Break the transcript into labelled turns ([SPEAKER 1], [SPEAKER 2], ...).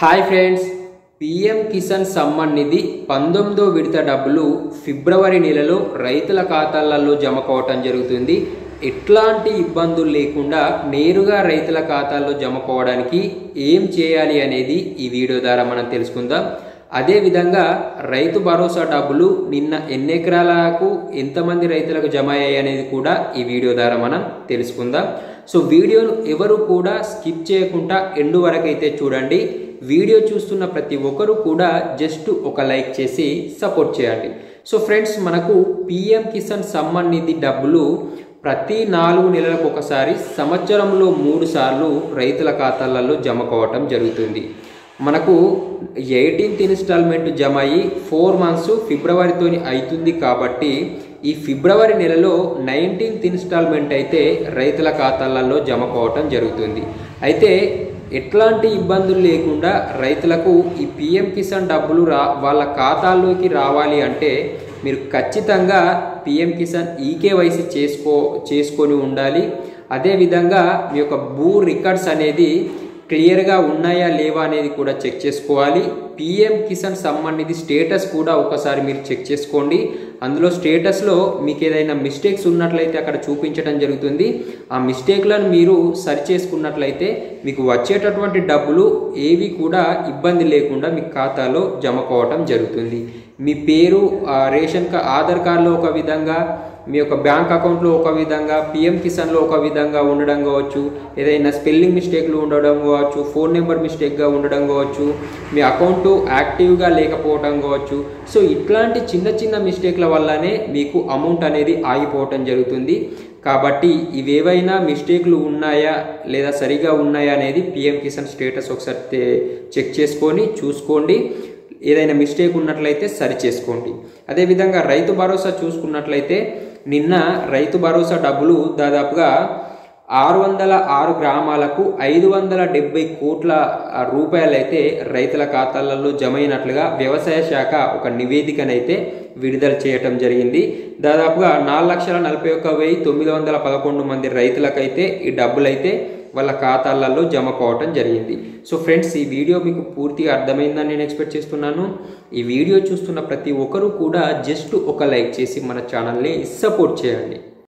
[SPEAKER 1] Hi friends, PM Kisan Samman Nidhi 19వ విడత డబ్బులు ఫిబ్రవరి నెలలో రైతుల ఖాతాలలో జమ కావటం జరుగుతుంది. ఎట్లాంటి ఇబ్బందులు లేకుండా నేరుగా రైతుల ఖాతాల్లో జమ కావడానికి ఏం చేయాలి అనేది ఈ వీడియో ద్వారా మనం తెలుసుకుందాం. అదే విధంగా రైతు భరోసా డబ్బులు నిన్న ఎన్ని ఎకరాలకు ఎంతమంది రైతులకు జమ అయ్యాయి అనేది కూడా ఈ వీడియో ద్వారా మనం తెలుసుకుందాం. సో వీడియోను ఎవరు కూడా స్కిప్ చేయకుండా ఎండ్ వరకు అయితే చూడండి. వీడియో చూస్తున్న ప్రతి ఒక్కరు కూడా జస్ట్ ఒక లైక్ చేసి సపోర్ట్ చేయండి. సో ఫ్రెండ్స్, మనకు పీఎం కిసాన్ సమ్మాన్ నిధి డబ్బులు ప్రతి 4 నెలలకు ఒకసారి సంవత్సరంలో 3 సార్లు రైతుల ఖాతాలలో జమ కావటం జరుగుతుంది. మనకు 18th ఇన్స్టాల్మెంట్ జమ అయ్యి 4 మంత్స్ ఫిబ్రవరితో అవుతుంది. కాబట్టి ఈ ఫిబ్రవరి నెలలో 19th ఇన్స్టాల్మెంట్ అయితే రైతుల ఖాతాలలో జమ కావటం జరుగుతుంది. అయితే ఎట్లాంటి ఇబ్బందులు లేకుండా రైతులకు ఈ పీఎం కిసాన్ డబ్బులు వాళ్ళ ఖాతాల్లోకి రావాలి అంటే మీరు ఖచ్చితంగా పీఎం కిసాన్ ఈకేవైసీ చేసుకొని ఉండాలి. అదేవిధంగా మీ యొక్క భూ రికార్డ్స్ అనేది క్లియర్గా ఉన్నాయా లేవా అనేది కూడా చెక్ చేసుకోవాలి. పీఎం కిసాన్ సమ్మాన్ నిధి స్టేటస్ కూడా ఒకసారి మీరు చెక్ చేసుకోండి. అందులో స్టేటస్లో మీకు ఏదైనా మిస్టేక్స్ ఉన్నట్లయితే అక్కడ చూపించడం జరుగుతుంది. ఆ మిస్టేక్లను మీరు సరి చేసుకున్నట్లయితే మీకు వచ్చేటటువంటి డబ్బులు ఏవి కూడా ఇబ్బంది లేకుండా మీ ఖాతాలో జమ కావటం జరుగుతుంది. మీ పేరు రేషన్ ఆధార్ కార్డులో ఒక విధంగా, మీ యొక్క బ్యాంక్ అకౌంట్లో ఒక విధంగా, పీఎం కిసాన్లో ఒక విధంగా ఉండడం కావచ్చు, ఏదైనా స్పెల్లింగ్ మిస్టేక్లు ఉండడం కావచ్చు, ఫోన్ నెంబర్ మిస్టేక్గా ఉండడం కావచ్చు, మీ అకౌంట్ యాక్టివ్గా లేకపోవడం కావచ్చు. సో ఇట్లాంటి చిన్న చిన్న మిస్టేక్ల వల్లనే మీకు అమౌంట్ అనేది ఆగిపోవటం జరుగుతుంది. కాబట్టి ఇవేవైనా మిస్టేక్లు ఉన్నాయా లేదా సరిగా ఉన్నాయా అనేది పీఎం కిసాన్ స్టేటస్ ఒకసారి చెక్ చేసుకొని చూసుకోండి. ఏదైనా మిస్టేక్ ఉన్నట్లయితే సరి చేసుకోండి. అదేవిధంగా రైతు భరోసా చూసుకున్నట్లయితే నిన్న రైతు భరోసా డబ్బులు దాదాపుగా 606 గ్రామాలకు 570 కోట్ల రూపాయలైతే రైతుల ఖాతాలలో జమ అయినట్లుగా వ్యవసాయ శాఖ ఒక నివేదికనైతే విడుదల చేయటం జరిగింది. దాదాపుగా 4,41,911 మంది రైతులకైతే ఈ డబ్బులైతే వాళ్ళ ఖాతాలలో జమ కావటం జరిగింది. సో ఫ్రెండ్స్, ఈ వీడియో మీకు పూర్తిగా అర్థమైందని నేను ఎక్స్పెక్ట్ చేస్తున్నాను. ఈ వీడియో చూస్తున్న ప్రతి ఒక్కరూ కూడా జస్ట్ ఒక లైక్ చేసి మన ఛానల్ని సపోర్ట్ చేయండి.